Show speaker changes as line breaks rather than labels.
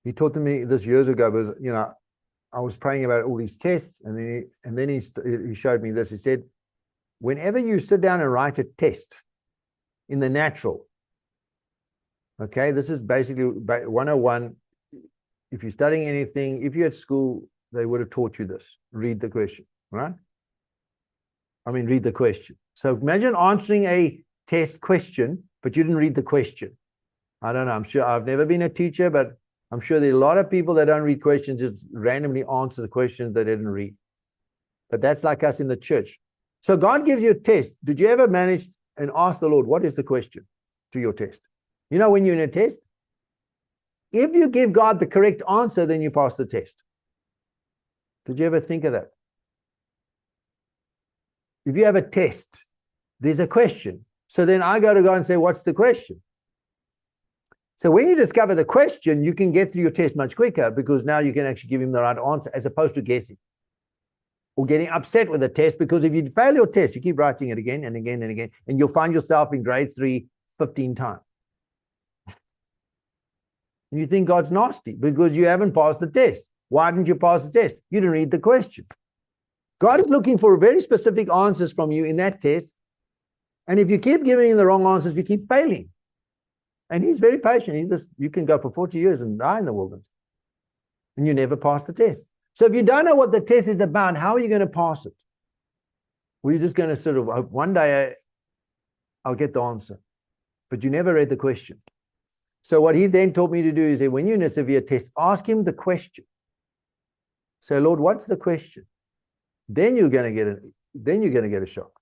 He taught me this years ago, was, I was praying about all these tests, and then he showed me this. He said, whenever you sit down and write a test in the natural, okay, this is basically 101. If you're studying anything, if you're at school, they would have taught you this. Read the question, right? Read the question. So imagine answering a test question, but you didn't read the question. I don't know. I'm sure I've never been a teacher, but I'm sure there are a lot of people that don't read questions, just randomly answer the questions they didn't read. But that's like us in the church. So God gives you a test. Did you ever manage and ask the Lord, what is the question to your test? When you're in a test, if you give God the correct answer, then you pass the test. Did you ever think of that? If you have a test, there's a question. So then I go to God and say, what's the question? So when you discover the question, you can get through your test much quicker, because now you can actually give him the right answer, as opposed to guessing or getting upset with the test. Because if you fail your test, you keep writing it again and again and again, and you'll find yourself in grade 3 15 times. And you think God's nasty because you haven't passed the test. Why didn't you pass the test? You didn't read the question. God is looking for very specific answers from you in that test. And if you keep giving him the wrong answers, you keep failing. And he's very patient. You can go for 40 years and die in the wilderness, and you never pass the test. So if you don't know what the test is about, how are you going to pass it? Well, you're just going to sort of hope one day I'll get the answer. But you never read the question. So what he then taught me to do is that when you're in a severe test, ask him the question. Say, Lord, what's the question? Then you're going to get a shock.